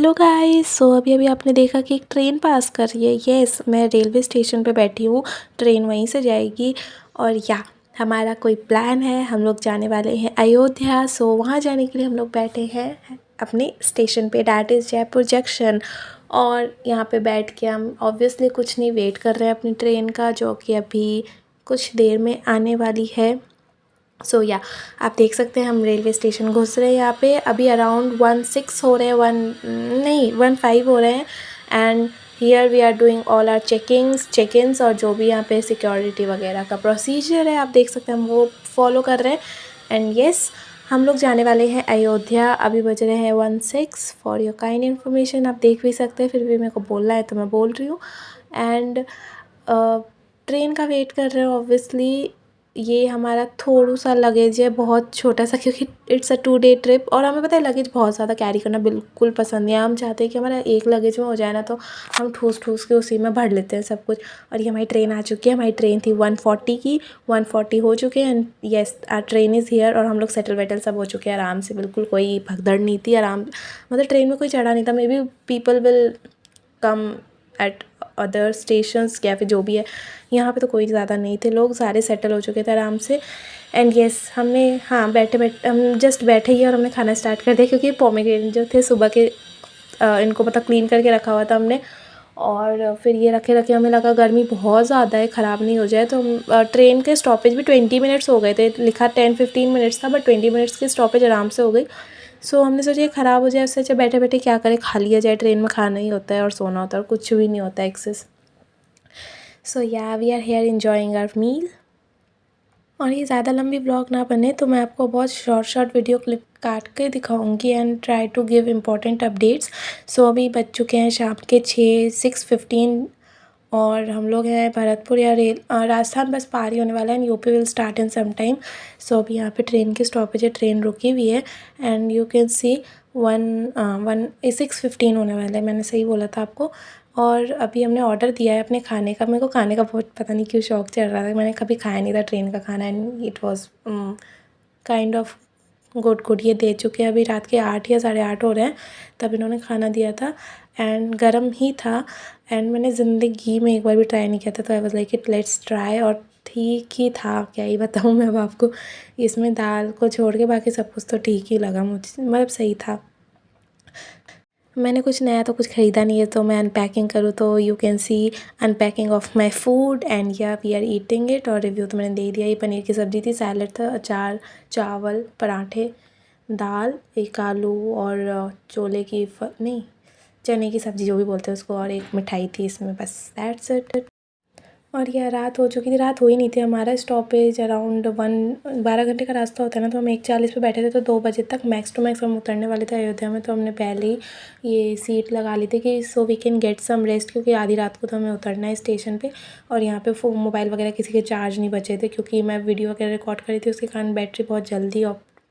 Hello guys. सो अभी अभी आपने देखा कि एक ट्रेन पास कर रही है। यस, मैं रेलवे स्टेशन पे बैठी हूँ, ट्रेन वहीं से जाएगी। और या हमारा कोई प्लान है, हम लोग जाने वाले हैं अयोध्या। सो वहाँ जाने के लिए हम लोग बैठे हैं अपने स्टेशन पे, डैट इज़ जयपुर जंक्शन। और यहाँ पे बैठ के हम ऑब्वियसली कुछ नहीं, वेट कर रहे हैं अपनी ट्रेन का, जो कि अभी कुछ देर में आने वाली है। सो या आप देख सकते हैं हम रेलवे स्टेशन घुस रहे हैं। यहाँ पे अभी अराउंड 1:06 हो रहे हैं, 1:05 हो रहे हैं। And here we are doing all our check ins और जो भी यहाँ पे सिक्योरिटी वगैरह का प्रोसीजर है, आप देख सकते हैं हम वो फॉलो कर रहे हैं। एंड येस, हम लोग जाने वाले हैं अयोध्या। अभी बज रहे हैं 1:06। फॉर योर काइंड इन्फॉर्मेशन, आप देख भी सकते हैं, फिर भी मेरे को बोलना है तो मैं बोल रही हूँ। एंड ट्रेन का वेट कर रहे हैं ऑब्वियसली। ये हमारा थोड़ा सा लगेज है, बहुत छोटा सा, क्योंकि इट्स अ 2 डे ट्रिप। और हमें पता है लगेज बहुत ज़्यादा कैरी करना बिल्कुल पसंद नहीं है। हम चाहते हैं कि हमारा एक लगेज में हो जाए ना, तो हम ठूस ठूस के उसी में भर लेते हैं सब कुछ। और ये हमारी ट्रेन आ चुकी है। हमारी ट्रेन थी 1:40 की, 1:40 हो चुके हैं। And yes, our train is here. और हम लोग सेटल वेटल सब हो चुके हैं आराम से, बिल्कुल कोई भगदड़ नहीं थी। आराम, मतलब ट्रेन में कोई चढ़ा नहीं था। May be people will come eight other stations या फिर जो भी है। यहाँ पे तो कोई ज़्यादा नहीं थे, लोग सारे सेटल हो चुके थे आराम से। एंड येस, हमने बैठे हम जस्ट बैठे ही और हमने खाना स्टार्ट कर दिया, क्योंकि पोमेग्रेनेट जो थे सुबह के, इनको मतलब क्लीन करके रखा हुआ था हमने। और फिर ये रखे रखे हमें लगा गर्मी बहुत ज़्यादा है, ख़राब नहीं हो जाए। तो हम ट्रेन के स्टॉपेज भी 20 मिनट्स हो गए थे, लिखा 10-15 मिनट्स था, बट 20 मिनट्स की स्टॉपेज आराम से हो गई। सो हमने सोचा ये ख़राब हो जाए, उससे अच्छा बैठे बैठे क्या करें, खा लिया जाए। ट्रेन में खाना ही होता है और सोना होता है और कुछ भी नहीं होता access. So yeah we are here enjoying our meal. और ये ज़्यादा लंबी ब्लॉग ना बने तो मैं आपको बहुत शॉर्ट शॉर्ट वीडियो क्लिप काट के दिखाऊंगी and try to give important updates. So अभी बज चुके हैं शाम के 6:15 और हम लोग हैं भरतपुर या राजस्थान बस पार ही होने वाला है। And UP will start in some time. So अभी यहाँ पे ट्रेन की स्टॉपेज है, ट्रेन रुकी हुई है। एंड यू कैन सी 6:15 होने वाला है, मैंने सही बोला था आपको। और अभी हमने ऑर्डर दिया है अपने खाने का। मेरे को खाने का बहुत पता नहीं क्यों शौक चढ़ रहा था, मैंने कभी खाया नहीं था ट्रेन का खाना। And it was kind of good. ये दे चुके हैं, अभी रात के 8 या 8:30 हो रहे हैं, तब इन्होंने खाना दिया था। एंड गर्म ही था। एंड मैंने ज़िंदगी में एक बार भी ट्राई नहीं किया था, तो I was like it let's try. और ठीक ही था, क्या ही बताऊँ मैं अब आपको। इसमें दाल को छोड़ के बाकी सब कुछ तो ठीक ही लगा मुझे, मतलब सही था। मैंने कुछ नया तो कुछ ख़रीदा नहीं है, तो मैं अनपैकिंग करूँ तो you can C unpacking of my food. And या वी आर ईटिंग इट। और रिव्यू तो मैंने दे दिया। ये पनीर की सब्ज़ी थी, सैलड था, अचार, चावल, पराठे, दाल, एक आलू और छोले की नहीं, चने की सब्ज़ी जो भी बोलते हैं उसको, और एक मिठाई थी इसमें, बस दैट्स इट। और यह रात हो चुकी थी, रात हो ही नहीं थी। हमारा स्टॉपेज अराउंड 12 घंटे का रास्ता होता है ना, तो हम 1:40 पे बैठे थे, तो 2 बजे तक मैक्स टू मैक्स हम उतरने वाले थे अयोध्या में। तो हमने पहले ही ये सीट लगा ली थी कि so we can get some rest, क्योंकि आधी रात को तो हमें उतरना है स्टेशन पे। और यहाँ पे मोबाइल वगैरह किसी के चार्ज नहीं बचे थे, क्योंकि मैं वीडियो वगैरह रिकॉर्ड करी थी, उसके कारण बैटरी बहुत जल्दी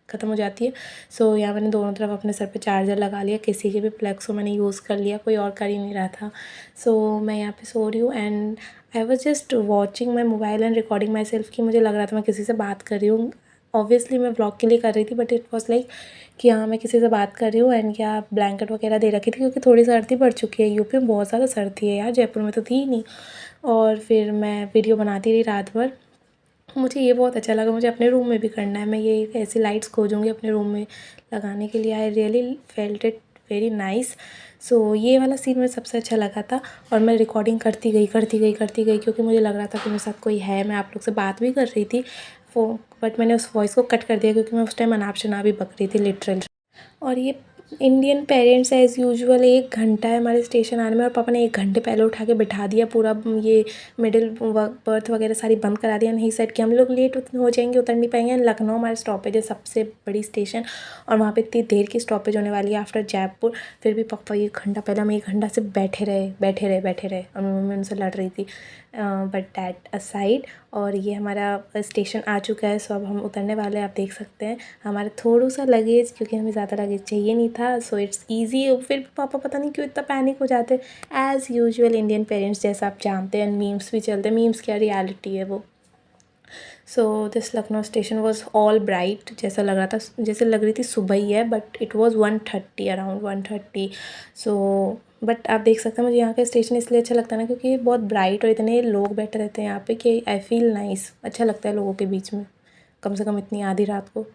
ख़त्म हो जाती है। सो यहाँ मैंने दोनों तरफ अपने सर पे चार्जर लगा लिया, किसी के भी प्लग्स को मैंने यूज़ कर लिया, कोई और कर ही नहीं रहा था। सो मैं यहाँ पे सो रही हूँ and I was just watching my mobile and recording my self, कि मुझे लग रहा था मैं किसी से बात कर रही हूँ। ऑब्वियसली मैं व्लॉग के लिए कर रही थी, बट इट वॉज लाइक कि हाँ मैं किसी से बात कर रही हूँ। एंड क्या ब्लैंकेट वगैरह दे रखी थी, क्योंकि थोड़ी सर्दी बढ़ चुकी है। यूपी में बहुत ज़्यादा सर्दी है यार, जयपुर में तो थी ही नहीं। और फिर मैं वीडियो बनाती रही रात भर। मुझे ये बहुत अच्छा लगा, मुझे अपने रूम में भी करना है। मैं ये ऐसी लाइट्स खोजूँगी अपने रूम में लगाने के लिए। I really felt it very nice. So ये वाला सीन मुझे सबसे अच्छा लगा था। और मैं रिकॉर्डिंग करती गई, क्योंकि मुझे लग रहा था कि मेरे साथ कोई है। मैं आप लोग से बात भी कर रही थी बट मैंने उस वॉइस को कट कर दिया, क्योंकि मैं उस टाइम अनाप शनाप ही बक रही थी लिटरली। और ये इंडियन पेरेंट्स एज़ यूजुअल 1 घंटा है हमारे स्टेशन आने में, और पापा ने 1 घंटे पहले उठा के बिठा दिया। पूरा ये मिडिल बर्थ वगैरह सारी बंद करा दिया। नहीं सेट कि हम लोग लेट हो जाएंगे, उतर नहीं पाएंगे। लखनऊ हमारे स्टॉपेज है, सबसे बड़ी स्टेशन, और वहाँ पे इतनी देर की स्टॉपेज होने वाली है आफ्टर जयपुर। फिर भी पापा 1 घंटा पहले, हम 1 घंटा से बैठे रहे और मम्मी उनसे लड़ रही थी। बट दैट असाइड, और ये हमारा स्टेशन आ चुका है। सो अब हम उतरने वाले हैं। आप देख सकते हैं हमारा थोड़ा सा लगेज, क्योंकि हमें ज़्यादा लगेज चाहिए नहीं था। So it's easy. फिर भी पापा पता नहीं क्यों इतना पैनिक हो जाते, एज़ यूजुअल इंडियन पेरेंट्स, जैसा आप जानते हैं। मीम्स भी चलते हैं, मीम्स क्या रियलिटी है वो। So this Lucknow station was all bright, जैसा लग रहा था, जैसे लग रही थी सुबह ही है, but it was 1:30 around 1:30। So but आप देख सकते हैं मुझे यहाँ का स्टेशन इसलिए अच्छा लगता है ना, क्योंकि ये बहुत ब्राइट और इतने लोग बैठे रहते हैं यहाँ पे कि आई फील नाइस, अच्छा लगता है लोगों के बीच में, कम से कम इतनी आधी रात को।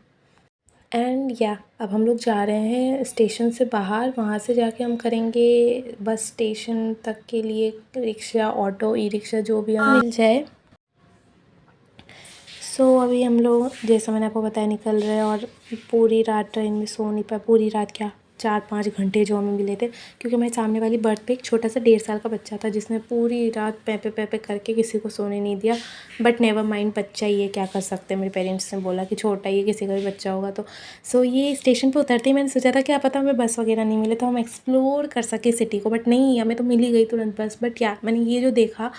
एंड या अब हम लोग जा रहे हैं स्टेशन से बाहर, वहाँ से जाके हम करेंगे बस स्टेशन तक के लिए रिक्शा, ऑटो, ई रिक्शा जो भी हमें मिल जाए। सो अभी हम लोग जैसा मैंने आपको बताया निकल रहे हैं, और पूरी रात ट्रेन में सो नहीं पाए, पूरी रात क्या 4-5 घंटे जो हमें मिले थे, क्योंकि हमारे सामने वाली बर्थ पे एक छोटा सा 1.5 साल का बच्चा था जिसने पूरी रात पे करके किसी को सोने नहीं दिया। बट नेवर माइंड, बच्चा ही है, क्या कर सकते हैं। मेरे पेरेंट्स ने बोला कि छोटा ही है, किसी का भी बच्चा होगा तो। सो ये स्टेशन पर उतरते ही मैंने सोचा था क्या पता हमें बस वगैरह नहीं मिले तो हम एक्सप्लोर कर सके सिटी को, बट नहीं, हमें तो मिल ही गई तुरंत बस। बट क्या मैंने ये जो देखा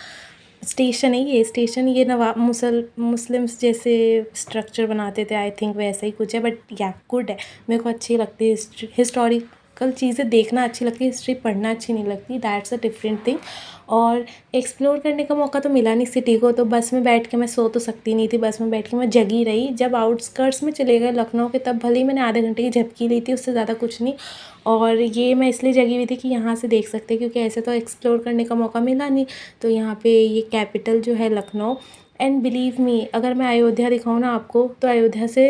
स्टेशन है, ये स्टेशन ये नवाब मुस्लिम्स जैसे स्ट्रक्चर बनाते थे, आई थिंक वैसा ही कुछ है, बट या गुड है, मेरे को अच्छी लगती है हिस्टोरिकल चीज़ें देखना अच्छी लगती है, हिस्ट्री पढ़ना अच्छी नहीं लगती, दैट्स अ डिफरेंट थिंग। और एक्सप्लोर करने का मौका तो मिला नहीं सिटी को, तो बस में बैठ के मैं सो तो सकती नहीं थी, बस में बैठ के मैं जगी रही। जब आउटस्कर्ट्स में चले गए लखनऊ के, तब भले ही मैंने आधे घंटे की झपकी ली थी, उससे ज़्यादा कुछ नहीं। और ये मैं इसलिए जगी हुई थी कि यहाँ से देख सकते हैं, क्योंकि ऐसे तो एक्सप्लोर करने का मौका मिला नहीं। तो यहाँ पे ये कैपिटल जो है लखनऊ, एंड बिलीव मी अगर मैं अयोध्या दिखाऊँ ना आपको, तो अयोध्या से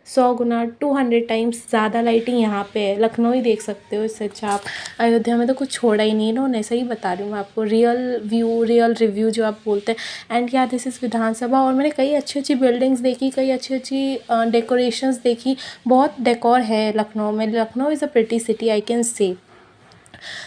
100 गुना 200 टाइम्स ज़्यादा लाइटिंग यहाँ पे है। लखनऊ ही देख सकते हो, इससे अच्छा आप अयोध्या में तो कुछ छोड़ा ही नहीं है इन्होंने, सही बता रही हूँ मैं आपको, रियल व्यू, रियल रिव्यू जो आप बोलते हैं। एंड या दिस इज़ विधानसभा, और मैंने कई अच्छी अच्छी बिल्डिंग्स देखी, कई अच्छी अच्छी डेकोरेशंस देखी, बहुत डेकोर है लखनऊ में। Lucknow is a pretty city, I can say.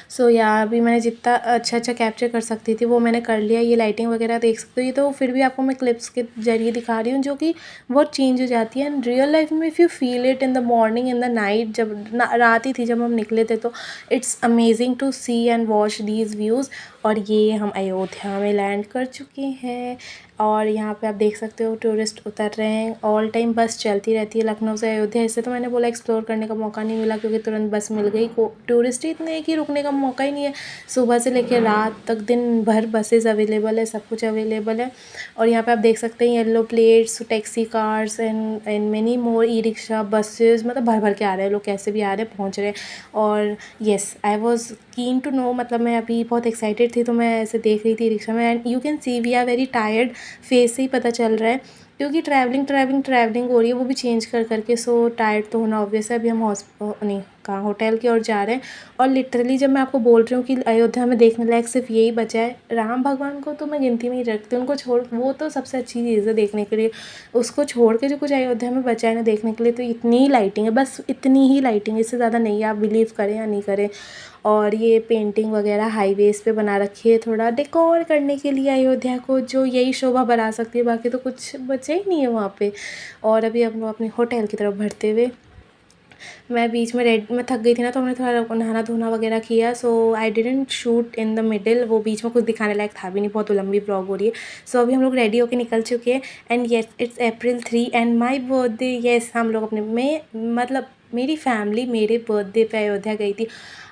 So या अभी मैंने जितना अच्छा कैप्चर कर सकती थी वो मैंने कर लिया। ये लाइटिंग वगैरह देख सकते हो, ये तो फिर भी आपको मैं क्लिप्स के ज़रिए दिखा रही हूँ, जो कि बहुत चेंज हो जाती है। एंड रियल लाइफ में if you feel it in the morning, in the night, जब रात ही थी जब हम निकले थे, तो it's amazing to see and watch these views. और ये हम अयोध्या में लैंड कर चुके हैं, और यहाँ पे आप देख सकते हो टूरिस्ट उतर रहे हैं। ऑल टाइम बस चलती रहती है लखनऊ से अयोध्या, इससे तो मैंने बोला एक्सप्लोर करने का मौका नहीं मिला, क्योंकि तुरंत बस मिल गई। को टूरिस्ट ही इतने हैं कि रुकने का मौका ही नहीं है। सुबह से लेकर रात तक दिन भर बसेस अवेलेबल है, सब कुछ अवेलेबल है। और यहाँ पे आप देख सकते हैं yellow plates, taxi cars and many more, e rickshaw, buses, मतलब भर भर के आ रहे हैं लोग, कैसे भी आ रहे हैं, पहुँच रहे हैं। और yes, I was keen to know, मतलब मैं अभी बहुत एक्साइटेड थी, तो मैं ऐसे देख रही थी रिक्शा में। And you can see we are very tired, face से ही पता चल रहा है, क्योंकि ट्रैवलिंग हो रही है, वो भी चेंज कर करके। सो टायर्ड तो होना ऑब्वियस है। अभी हम नहीं कहाँ होटल की ओर जा रहे हैं, और लिटरली जब मैं आपको बोल रही हूँ कि अयोध्या में देखने लायक सिर्फ यही बचा है, राम भगवान को तो मैं गिनती में ही रखती हूँ, उनको छोड़, वो तो सबसे अच्छी चीज़ है देखने के लिए। उसको छोड़ के जो कुछ अयोध्या में बचा है ना देखने के लिए, तो इतनी ही लाइटिंग है, बस इतनी ही लाइटिंग है, इससे ज़्यादा नहीं है, आप बिलीव करें या नहीं करें। और ये पेंटिंग वगैरह हाईवेज़ पे बना रखी है, थोड़ा डेकोर करने के लिए अयोध्या को, जो यही शोभा बढ़ा सकती है, बाकी तो कुछ बचा ही नहीं है वहाँ पे। और अभी हम लोग अपने होटल की तरफ बढ़ते हुए, मैं बीच में मैं थक गई थी ना, तो हमने थोड़ा नहाना धोना वगैरह किया। So I didn't shoot in the middle, वो बीच में कुछ दिखाने लायक था भी नहीं, बहुत लंबी ब्लॉग हो रही है। सो अभी हम लोग रेडी होके निकल चुके हैं, and yes it's April 3 and my birthday. Yes, हम लोग अपने मतलब मेरी फैमिली मेरे बर्थडे पे अयोध्या गई थी।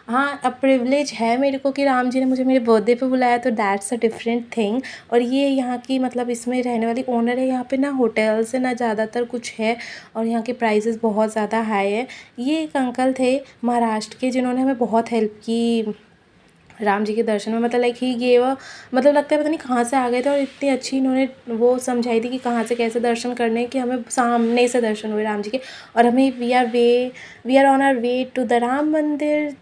हाँ, अब प्रिविलेज है मेरे को कि राम जी ने मुझे मेरे बर्थडे पे बुलाया, तो दैट्स अ डिफरेंट थिंग। और ये यहाँ की, मतलब इसमें रहने वाली ओनर है, यहाँ पे ना होटल्स है ना ज़्यादातर कुछ है, और यहाँ के प्राइसेस बहुत ज़्यादा हाई है। ये एक अंकल थे महाराष्ट्र के, जिन्होंने हमें बहुत हेल्प की राम जी के दर्शन में, मतलब लाइक ही गेव मतलब लगता है पता नहीं कहाँ से आ गए थे, और इतनी अच्छी इन्होंने वो समझाई थी कि कहाँ से कैसे दर्शन करने हैं, कि हमें सामने से दर्शन हुए राम जी के। और हमें we are on our way to the Ram Mandir,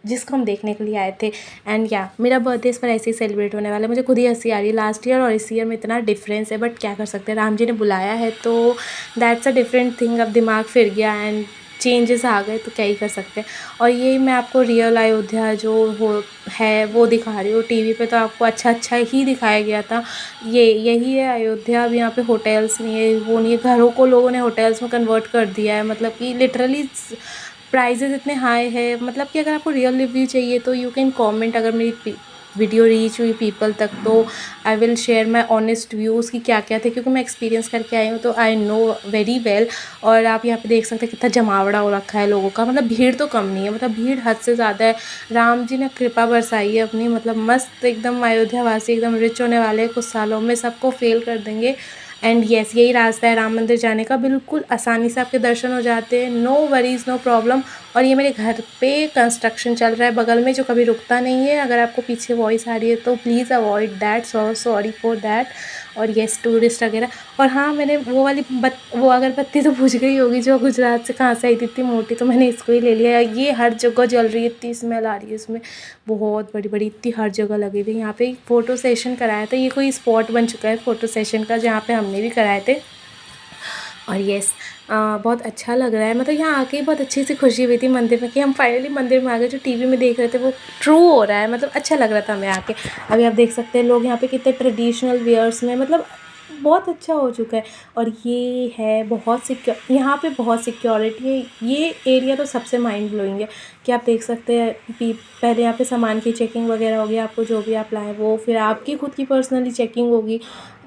जिसको हम देखने के लिए आए थे। एंड या मेरा बर्थडे इस पर ऐसे ही सेलिब्रेट होने वाला है। मुझे खुद ही हंसी आ रही है, लास्ट ईयर और इस ईयर में इतना डिफरेंस है, बट क्या कर सकते हैं, राम जी ने बुलाया है तो दैट्स अ डिफरेंट थिंग। अब दिमाग फिर गया एंड चेंजेस आ गए, तो क्या ही कर सकते हैं। और ये मैं आपको रियल अयोध्या जो हो है वो दिखा रही हूँ। टीवी पे तो आपको अच्छा ही दिखाया गया था, यही है अयोध्या। अब यहाँ पे होटल्स नहीं है, वो नहीं है, घरों को लोगों ने होटल्स में कन्वर्ट कर दिया है, मतलब कि लिटरली प्राइजेज़ इतने हाई है। मतलब कि अगर आपको रियल रिव्यू चाहिए तो यू कैन कमेंट, अगर मेरी वीडियो रीच हुई पीपल तक, तो I will share my honest views कि क्या क्या थे, क्योंकि मैं एक्सपीरियंस करके आई हूँ, तो आई नो वेरी वेल। और आप यहाँ पे देख सकते हैं कितना जमावड़ा हो रखा है लोगों का, मतलब भीड़ तो कम नहीं है, मतलब भीड़ हद से ज़्यादा है। राम जी ने कृपा बरसाई है अपनी, मतलब मस्त एकदम अयोध्या वासी एकदम रिच होने वाले हैं, कुछ सालों में सबको फेल कर देंगे। एंड येस, यही रास्ता है राम मंदिर जाने का, बिल्कुल आसानी से आपके दर्शन हो जाते हैं, नो वरीज़ नो प्रॉब्लम। और ये मेरे घर पे कंस्ट्रक्शन चल रहा है बगल में, जो कभी रुकता नहीं है। अगर आपको पीछे वॉइस आ रही है तो please avoid that, sorry for that. और येस, टूरिस्ट वगैरह। और हाँ, मैंने वो वाली वो अगरबत्ती तो पूछ गई होगी जो गुजरात से कहाँ से आई थी इतनी मोटी, तो मैंने इसको ही ले लिया। ये हर जगह जल रही है, इतनी स्मेल आ रही है इसमें, बहुत बड़ी बड़ी, इतनी हर जगह लगी हुई। यहाँ पे फ़ोटो सेशन कराया था, ये कोई स्पॉट बन चुका है फ़ोटो सेशन का, जहाँ पे हमने भी कराए थे। और येस, बहुत अच्छा लग रहा है, मतलब यहाँ आके ही बहुत अच्छी सी खुशी हुई थी मंदिर में कि हम फाइनली मंदिर में आ गए। जो टीवी में देख रहे थे वो ट्रू हो रहा है, मतलब अच्छा लग रहा था हमें आके। अभी आप देख सकते हैं लोग यहाँ पे कितने ट्रेडिशनल वेयर्स में, मतलब बहुत अच्छा हो चुका है। और ये है बहुत यहाँ पे बहुत सिक्योरिटी है। ये एरिया तो सबसे माइंड ब्लोइंग है कि आप देख सकते हैं पहले यहाँ पे सामान की चेकिंग वगैरह होगी, आपको जो भी आप लाएँ वो, फिर आपकी खुद की पर्सनली चेकिंग होगी,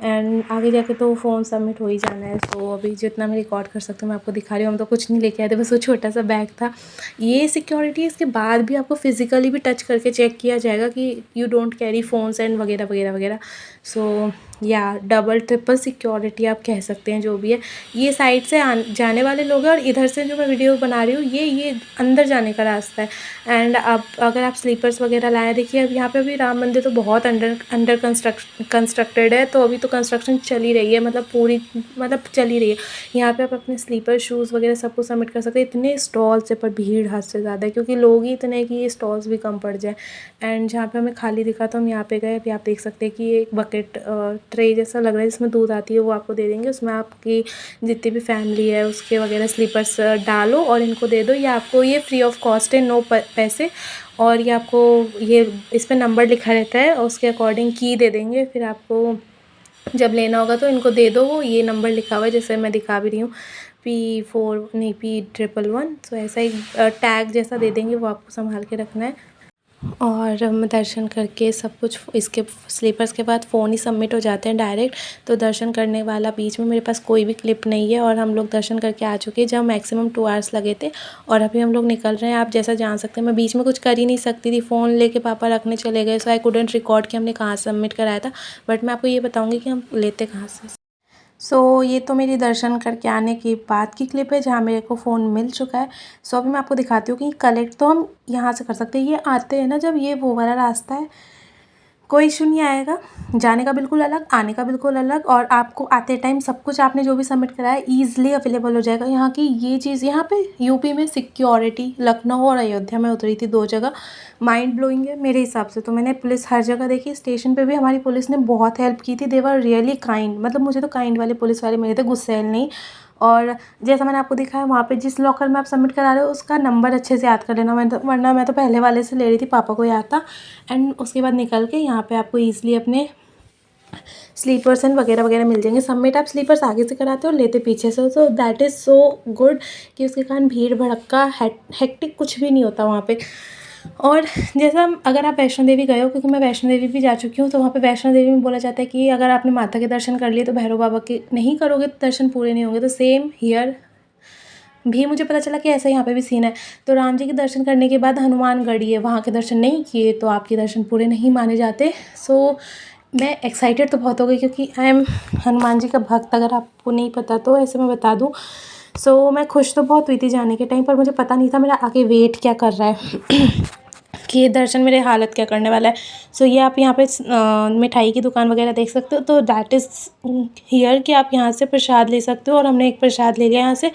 एंड आगे जाके तो फ़ोन सबमिट हो ही जाना है। सो अभी जितना मैं रिकॉर्ड कर सकती हूँ मैं आपको दिखा रही हूँ। हम तो कुछ नहीं लेके आए थे, बस वो छोटा सा बैग था। ये सिक्योरिटी, इसके बाद भी आपको फ़िज़िकली भी टच करके चेक किया जाएगा कि you don't carry phones and वगैरह वगैरह वगैरह। सो या डबल ट्रिपल सिक्योरिटी आप कह सकते हैं, जो भी है। ये साइड से जाने वाले लोग हैं, और इधर से जो मैं वीडियो बना रही हूँ ये अंदर जाने का रास्ता है। एंड अब अगर आप स्लीपर्स वगैरह लाए, देखिए अब यहाँ पे अभी राम मंदिर तो बहुत अंडर कंस्ट्रक्टेड है, तो अभी तो कंस्ट्रक्शन चल ही रही है, मतलब पूरी, मतलब चल ही रही है। यहाँ पे आप अपने स्लीपर शूज़ वगैरह सब कुछ सबमिट कर सकते हैं। इतने स्टॉल्स है, पर भीड़ हद से ज़्यादा है, क्योंकि लोग ही इतने हैं कि ये स्टॉल्स भी कम पड़ जाए। एंड जहाँ पे हमें खाली दिखा तो हम यहाँ पे गए। अभी आप देख सकते हैं कि ये एक बकेट ट्रे जैसा लग रहा है जिसमें दूध आती है, वो आपको दे देंगे। उसमें आपकी जितनी भी फैमिली है उसके वगैरह स्लीपर्स डालो और इनको दे दो। ये आपको ये फ्री ऑफ कॉस्ट है, नो पैसे। और ये आपको ये इस पर नंबर लिखा रहता है और उसके अकॉर्डिंग की दे देंगे। फिर आपको जब लेना होगा तो इनको दे दो, वो ये नंबर लिखा हुआ है जैसे मैं दिखा भी रही हूँ, P4 नहीं P111। सो ऐसा एक टैग जैसा दे देंगे, वो आपको संभाल के रखना है। और हम दर्शन करके सब कुछ, इसके स्लीपर्स के बाद फ़ोन ही सबमिट हो जाते हैं डायरेक्ट। तो दर्शन करने वाला बीच में मेरे पास कोई भी क्लिप नहीं है, और हम लोग दर्शन करके आ चुके हैं, जब मैक्सिमम 2 आवर्स लगे थे। और अभी हम लोग निकल रहे हैं। आप जैसा जान सकते हैं मैं बीच में कुछ कर ही नहीं सकती थी, फ़ोन लेके पापा रखने चले गए, सो आई कुडेंट रिकॉर्ड कि हमने कहाँ सबमिट कराया था। बट मैं आपको ये बताऊँगी कि हम लेते कहाँ से। ये तो मेरी दर्शन करके आने के बाद की क्लिप है, जहाँ मेरे को फ़ोन मिल चुका है। अभी मैं आपको दिखाती हूँ कि कलेक्ट तो हम यहाँ से कर सकते हैं। ये आते हैं ना जब, ये वो वाला रास्ता है, कोई इशू नहीं आएगा। जाने का बिल्कुल अलग, आने का बिल्कुल अलग। और आपको आते टाइम सब कुछ आपने जो भी सबमिट कराया है ईज़िली अवेलेबल हो जाएगा। यहाँ की ये चीज़, यहाँ पे यूपी में सिक्योरिटी, लखनऊ और अयोध्या में उतरी थी 2 जगह, माइंड ब्लोइंग है मेरे हिसाब से। तो मैंने पुलिस हर जगह देखी, स्टेशन पे भी हमारी पुलिस ने बहुत हेल्प की थी। दे वर रियली काइंड, मतलब मुझे तो काइंड वाले पुलिस वाले मिले थे, गुस्सैल नहीं। और जैसा मैंने आपको दिखाया, वहाँ पे जिस लॉकर में आप सबमिट करा रहे हो उसका नंबर अच्छे से याद कर लेना, वरना मैं तो पहले वाले से ले रही थी, पापा को याद था। एंड उसके बाद निकल के यहाँ पे आपको ईज़िली अपने स्लीपर्स एंड वगैरह वगैरह मिल जाएंगे। सबमिट आप स्लीपर्स आगे से कराते हो, लेते पीछे से हो। So that is so good कि उसके कारण भीड़ भड़क्का हेक्टिक कुछ भी नहीं होता वहाँ पे। और जैसा अगर आप वैष्णो देवी गए हो, क्योंकि मैं वैष्णो देवी भी जा चुकी हूँ, तो वहाँ पे वैष्णो देवी में बोला जाता है कि अगर आपने माता के दर्शन कर लिए तो भैरव बाबा के नहीं करोगे तो दर्शन पूरे नहीं होंगे। तो सेम हियर भी मुझे पता चला कि ऐसा यहाँ पे भी सीन है। तो राम जी के दर्शन करने के बाद हनुमानगढ़ी है, वहाँ के दर्शन नहीं किए तो आपके दर्शन पूरे नहीं माने जाते। मैं एक्साइटेड तो बहुत हो गई, क्योंकि आई एम हनुमान जी का भक्त, अगर आपको नहीं पता तो ऐसे मैं बता दूँ। मैं खुश तो बहुत हुई थी जाने के टाइम, पर मुझे पता नहीं था मेरा आगे वेट क्या कर रहा है कि ये दर्शन मेरे हालत क्या करने वाला है। ये आप यहाँ पे मिठाई की दुकान वगैरह देख सकते हो, तो दैट इज़ हियर कि आप यहाँ से प्रसाद ले सकते हो। और हमने एक प्रसाद ले लिया यहाँ से।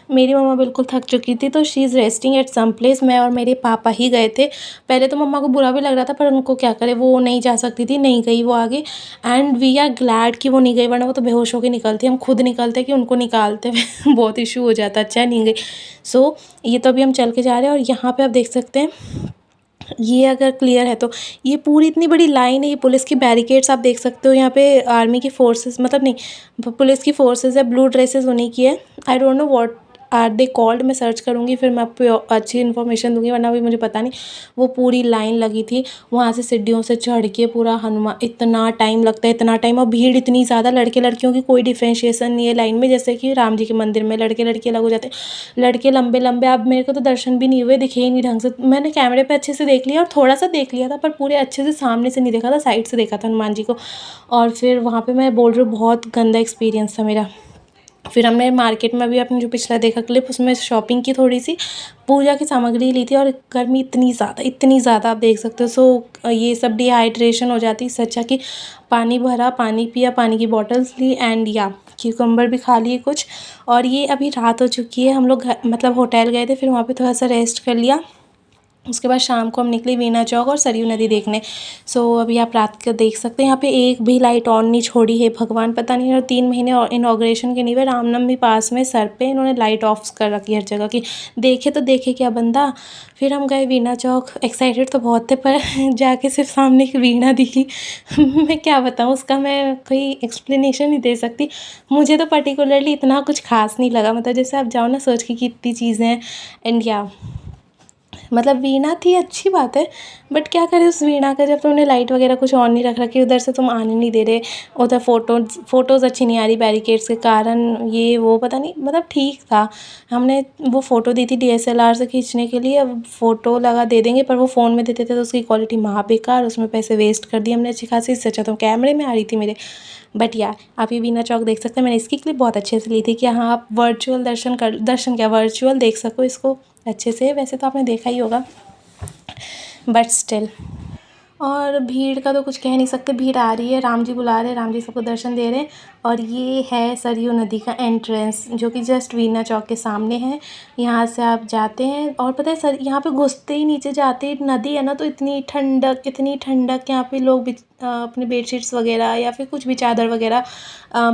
मेरी मम्मा बिल्कुल थक चुकी थी, तो she is resting at some place. मैं और मेरे पापा ही गए थे। पहले तो मम्मा को बुरा भी लग रहा था, पर उनको क्या करे, वो नहीं जा सकती थी, नहीं गई वो आगे। एंड वी आर ग्लैड कि वो नहीं गई, वरना वो तो बेहोश होकर निकलती। हम खुद निकलते कि उनको निकालते हुए बहुत इशू हो जाता। अच्छा नहीं गई। ये तो अभी हम चल के जा रहे हैं, और यहाँ पर आप देख सकते हैं, ये अगर क्लियर है तो ये पूरी इतनी बड़ी लाइन है, ये पुलिस की बैरिकेड्स आप देख सकते हो। यहाँ पे आर्मी की फोर्सेस, मतलब नहीं, पुलिस की फोर्सेस है, ब्लू ड्रेसेस उन्हीं की है। I don't know what they called, मैं सर्च करूँगी फिर मैं आपको अच्छी इन्फॉर्मेशन दूँगी, वरना अभी मुझे पता नहीं। वो पूरी लाइन लगी थी, वहाँ से सीढ़ियों से चढ़ के पूरा हनुमान, इतना टाइम लगता है, इतना टाइम, और भीड़ इतनी ज़्यादा, लड़के लड़कियों की कोई डिफरेंशिएशन नहीं है लाइन में, जैसे कि राम जी के मंदिर में लड़के लड़की अलग हो जाते हैं। लड़के लंबे लंबे, अब मेरे को तो दर्शन भी नहीं हुए, दिखे ही नहीं ढंग से। मैंने कैमरे पे अच्छे से देख लिया और थोड़ा सा देख लिया था, पर पूरे अच्छे से सामने से नहीं देखा था, साइड से देखा था हनुमान जी को। और फिर वहाँ पे मैं बोल रही हूँ बहुत गंदा एक्सपीरियंस था मेरा। फिर हमने मार्केट में भी अपने जो पिछला देखा क्लिप, उसमें शॉपिंग की थोड़ी सी, पूजा की सामग्री ली थी, और गर्मी इतनी ज़्यादा आप देख सकते हो। सो ये सब डिहाइड्रेशन हो जाती, इससे अच्छा कि पानी भरा, पानी पिया, पानी की बॉटल्स ली, एंड या क्यूकम्बर भी खा लिए कुछ। और ये अभी रात हो चुकी है, हम लोग मतलब होटल गए थे, फिर वहाँ पे थोड़ा सा रेस्ट कर लिया। उसके बाद शाम को हम निकले वीना चौक और सरयू नदी देखने। सो अभी आप रात का देख सकते हैं, यहाँ पे एक भी लाइट ऑन नहीं छोड़ी है भगवान, पता नहीं। और 3 महीने और इनॉग्रेशन के नहीं हुए, रामनवमी पास में, सर पे इन्होंने लाइट ऑफ कर रखी है हर जगह की। देखे तो देखे क्या बंदा। फिर हम गए वीना चौक, एक्साइटेड तो बहुत थे, पर जाके सिर्फ सामने एक वीणा दिखी। मैं क्या बताऊँ उसका, मैं कोई एक्सप्लेनेशन नहीं दे सकती। मुझे तो पर्टिकुलरली इतना कुछ खास नहीं लगा, मतलब जैसे आप जाओ ना सोच के कि इतनी चीज़ें हैं, एंड या मतलब वीणा थी, अच्छी बात है, बट क्या करें उस वीणा का, जब तुमने लाइट वगैरह कुछ ऑन नहीं रख रखी, उधर से तुम आने नहीं दे रहे, उधर फ़ोटोज़ अच्छी नहीं आ रही बैरिकेड्स के कारण, ये वो पता नहीं, मतलब ठीक था। हमने वो फ़ोटो दी थी DSLR से खींचने के लिए, अब फ़ोटो लगा दे देंगे, पर वो फ़ोन में देते थे तो उसकी क्वालिटी महा बेकार, उसमें पैसे वेस्ट कर दिए हमने अच्छी खासी। इससे अच्छा तो कैमरे में आ रही थी मेरे। बट या आप ये वीना चौक देख सकते हैं, मैंने इसकी क्लिप बहुत अच्छे से ली थी कि हाँ आप वर्चुअल दर्शन क्या, वर्चुअल देख सको इसको अच्छे से। वैसे तो आपने देखा ही होगा, बट स्टिल। और भीड़ का तो कुछ कह नहीं सकते, भीड़ आ रही है, राम जी बुला रहे हैं, राम जी सबको दर्शन दे रहे हैं। और ये है सरयू नदी का एंट्रेंस, जो कि जस्ट वीना चौक के सामने है। यहाँ से आप जाते हैं, और पता है सर, यहाँ पे घुसते ही नीचे जाते ही नदी है ना, तो इतनी ठंडक, यहाँ पे लोग अपने बेडशीट्स वगैरह या फिर कुछ भी चादर वगैरह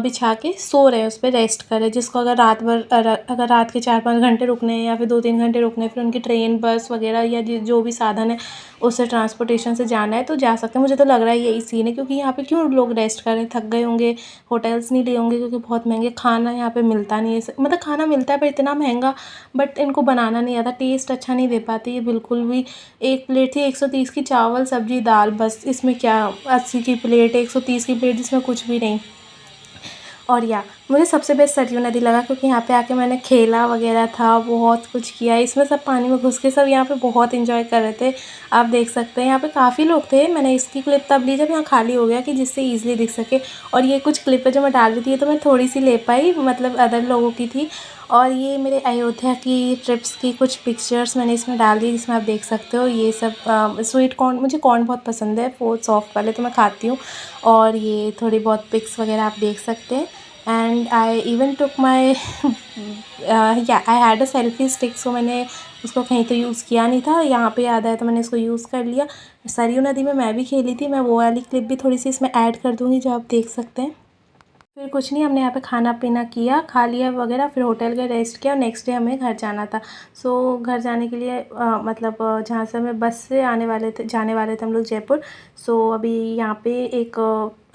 बिछा के सो रहे हैं, उस पर रेस्ट कर रहे हैं। जिसको अगर अगर रात के 4-5 घंटे रुकने हैं या फिर 2-3 घंटे रुकने हैं, फिर उनकी ट्रेन, बस वगैरह या जो भी साधन है उससे, ट्रांसपोर्टेशन से जाना है तो जा सकते हैं। मुझे तो लग रहा है यही सीन है, क्योंकि यहाँ पे क्यों लोग रेस्ट कर रहे हैं, थक गए होंगे, होटल्स नहीं लिए होंगे क्योंकि बहुत महंगे, खाना यहाँ पे मिलता नहीं है, मतलब खाना मिलता है पर इतना महंगा, बट इनको बनाना नहीं आता, टेस्ट अच्छा नहीं दे पाते ये बिल्कुल भी। एक प्लेट थी 130 की, चावल सब्जी दाल, बस। इसमें क्या 80 की प्लेट, 130 की प्लेट, जिसमें कुछ भी नहीं। और या मुझे सबसे बेस्ट सरयू नदी लगा, क्योंकि यहाँ पे आके मैंने खेला वगैरह था, बहुत कुछ किया। इसमें सब पानी में घुस के सब यहाँ पे बहुत एंजॉय कर रहे थे। आप देख सकते हैं यहाँ पे काफ़ी लोग थे। मैंने इसकी क्लिप तब ली जब यहाँ खाली हो गया, कि जिससे ईजिली दिख सके। और ये कुछ क्लिप है जो मैं डाल रही थी, ये तो मैं थोड़ी सी ले पाई, मतलब अदर लोगों की थी। और ये मेरे अयोध्या की ट्रिप्स की कुछ पिक्चर्स मैंने इसमें डाल दी, जिसमें आप देख सकते हो। ये सब स्वीट कॉर्न, मुझे कॉर्न बहुत पसंद है, वो सॉफ्ट वाले तो मैं खाती हूँ। और ये थोड़ी बहुत पिक्स वगैरह आप देख सकते हैं। And I even took my yeah I had a selfie stick, so मैंने उसको कहीं तो यूज़ किया नहीं था, यहाँ पे याद आया तो मैंने इसको यूज़ कर लिया। सरयू नदी में मैं भी खेली थी, मैं वो वाली क्लिप भी थोड़ी सी इसमें ऐड कर दूँगी, जो आप देख सकते हैं। फिर कुछ नहीं, हमने यहाँ पे खाना पीना किया, खा लिया वगैरह, फिर होटल गए, रेस्ट किया, और नेक्स्ट डे हमें घर जाना था। सो घर जाने के लिए मतलब जहाँ से हमें बस से जाने वाले थे हम लोग जयपुर। सो अभी यहाँ पे एक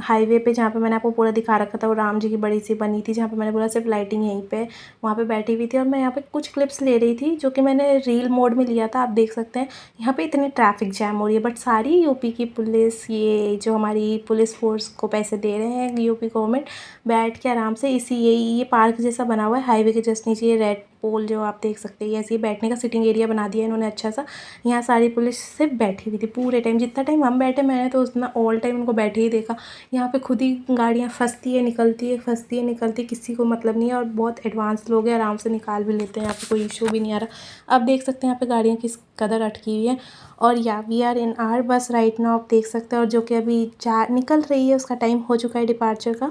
हाईवे पे, जहाँ पे मैंने आपको पूरा दिखा रखा था, वो राम जी की बड़ी सी बनी थी, जहाँ पे मैंने बोला सिर्फ लाइटिंग यहीं पे, वहाँ पे बैठी हुई थी। और मैं यहाँ पे कुछ क्लिप्स ले रही थी, जो कि मैंने रील मोड में लिया था। आप देख सकते हैं यहाँ पे इतनी ट्रैफिक जैम हो रही है, बट सारी यूपी की पुलिस, ये जो हमारी पुलिस फोर्स को पैसे दे रहे हैं यूपी गवर्नमेंट, बैठ के आराम से इसी ये पार्क जैसा बना हुआ है हाईवे के जस्ट नीचे, ये रेड पोल जो आप देख सकते हैं, ऐसे ही बैठने का सिटिंग एरिया बना दिया है इन्होंने अच्छा सा। यहाँ सारी पुलिस सिर्फ बैठी हुई थी पूरे टाइम, जितना टाइम हम बैठे, मैंने तो उतना ऑल टाइम उनको बैठे ही देखा। यहाँ पे खुद ही गाड़ियाँ फंसती है निकलती है, फंसती है निकलती है, किसी को मतलब नहीं है। और बहुत एडवांस लोग हैं, आराम से निकाल भी लेते हैं, यहाँ पे कोई इशू भी नहीं आ रहा। आप देख सकते हैं यहाँ पे गाड़ियाँ किस कदर अटकी हुई है। और या वी आर इन आर बस राइट नाउ, आप देख सकते हैं, और जो कि अभी निकल रही है, उसका टाइम हो चुका है डिपार्चर का।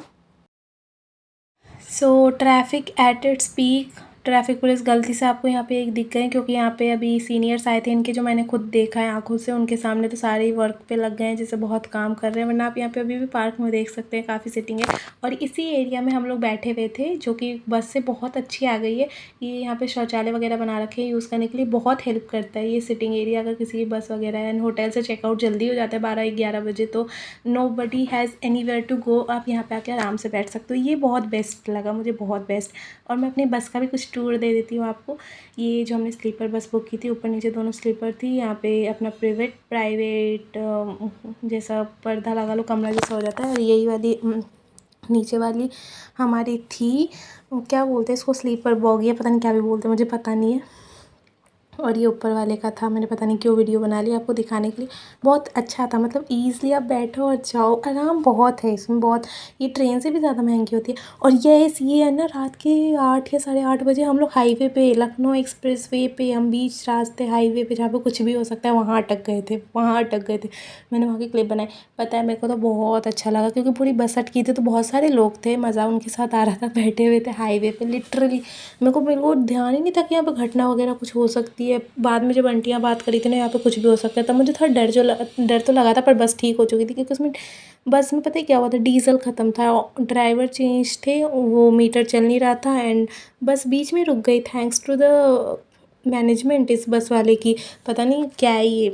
So traffic at its peak, traffic police गलती से आपको यहाँ पे एक दिख गए, क्योंकि यहाँ पे अभी सीनियर्स आए थे इनके, जो मैंने खुद देखा है आंखों से, उनके सामने तो सारे ही वर्क पे लग गए हैं, जैसे बहुत काम कर रहे हैं। वरना आप यहाँ पे अभी भी पार्क में देख सकते हैं काफ़ी सिटिंग है। और इसी एरिया में हम लोग बैठे हुए थे, जो कि बस से बहुत अच्छी आ गई है। ये यहाँ पे शौचालय वगैरह बना रखे हैं यूज़ करने के लिए, बहुत हेल्प करता है ये सिटिंग एरिया। अगर किसी की बस वगैरह है, होटल से चेकआउट जल्दी हो जाता है 12-11 बजे, तो nobody has anywhere to go, आप यहाँ पे आके आराम से बैठ सकते हो। ये बहुत बेस्ट लगा मुझे, बहुत बेस्ट। और मैं अपनी बस का भी कुछ टूर दे देती हूँ आपको। ये जो हमने स्लीपर बस बुक की थी, ऊपर नीचे दोनों स्लीपर थी। यहाँ पे अपना प्राइवेट जैसा पर्दा लगा लो, कमरा जैसा हो जाता है। और यही वाली नीचे वाली हमारी थी, क्या बोलते हैं इसको, स्लीपर बॉगी या पता नहीं क्या भी बोलते हैं, मुझे पता नहीं है। और ये ऊपर वाले का था, मैंने पता नहीं क्यों वीडियो बना ली आपको दिखाने के लिए। बहुत अच्छा था, मतलब ईज़िली आप बैठो और जाओ, आराम बहुत है इसमें, बहुत। ये ट्रेन से भी ज़्यादा महंगी होती है। और ये है ना, रात के 8 या 8:30 बजे हम लोग हाईवे पे, लखनऊ एक्सप्रेस वे पे, हम बीच रास्ते हाईवे पे जहाँ पे कुछ भी हो सकता है, वहाँ अटक गए थे, मैंने वहाँ की क्लिप बनाई। पता है, मेरे को तो बहुत अच्छा लगा क्योंकि पूरी बस अटकी थी, तो बहुत सारे लोग थे, मज़ा उनके साथ आ रहा था, बैठे हुए थे हाईवे पे लिटरली। मेरे को ध्यान ही नहीं था कि यहाँ पे घटना वगैरह कुछ हो सकती है। बाद में जब आंटियाँ बात करी थी ना, यहाँ पे कुछ भी हो सकता है, तब मुझे थोड़ा डर तो लगा था, पर बस ठीक हो चुकी थी क्योंकि उसमें बस में पता है क्या हुआ था, डीजल ख़त्म था, ड्राइवर चेंज थे, वो मीटर चल नहीं रहा था, एंड बस बीच में रुक गई, थैंक्स टू द मैनेजमेंट इस बस वाले की। पता नहीं क्या है ये,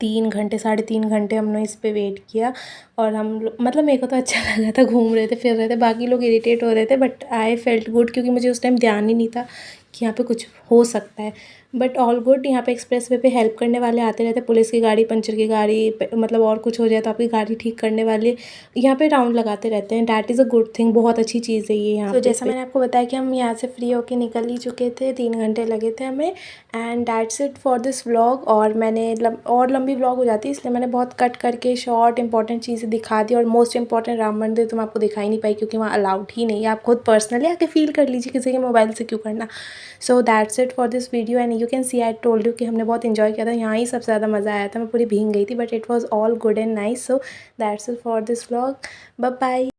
3 घंटे 3.5 घंटे हमने इस पे वेट किया। और मतलब मेरे को तो अच्छा लगा था, घूम रहे थे, फिर रहे थे, बाकी लोग इरिटेट हो रहे थे, बट आई फेल्ट गुड क्योंकि मुझे उस टाइम ध्यान ही नहीं था कि यहाँ पे कुछ हो सकता है। But all good. यहाँ पे एक्सप्रेस वे पे हेल्प करने वाले आते रहते, पुलिस की गाड़ी, पंचर की गाड़ी, मतलब और कुछ हो जाए तो आपकी गाड़ी ठीक करने वाले यहाँ पे राउंड लगाते रहते हैं। That is a good thing, बहुत अच्छी चीज़ है ये यहाँ पे। जैसा मैंने आपको बताया कि हम यहाँ से फ्री होके निकल ही चुके थे, 3 घंटे लगे थे हमें, and that's it for this vlog. और मैंने और लंबी व्लॉग हो जाती है, इसलिए मैंने बहुत कट करके शॉर्ट इंपॉर्टेंट चीज़ें दिखा दी। और मोस्ट इंपॉर्टेंट राम मंदिर तो मैं आपको दिखा ही नहीं पाई क्योंकि वहाँ अलाउड ही नहीं है, आप खुद पर्सनली आके फील कर लीजिए, किसी के मोबाइल से क्यों करना। सो that's it for this video, and you can C I told you कि हमने बहुत इन्जॉय किया था, यहाँ ही सबसे ज़्यादा मज़ा आया था, मैं पूरी भीग गई थी, but it was all good and nice. So that's it for this vlog, bye bye.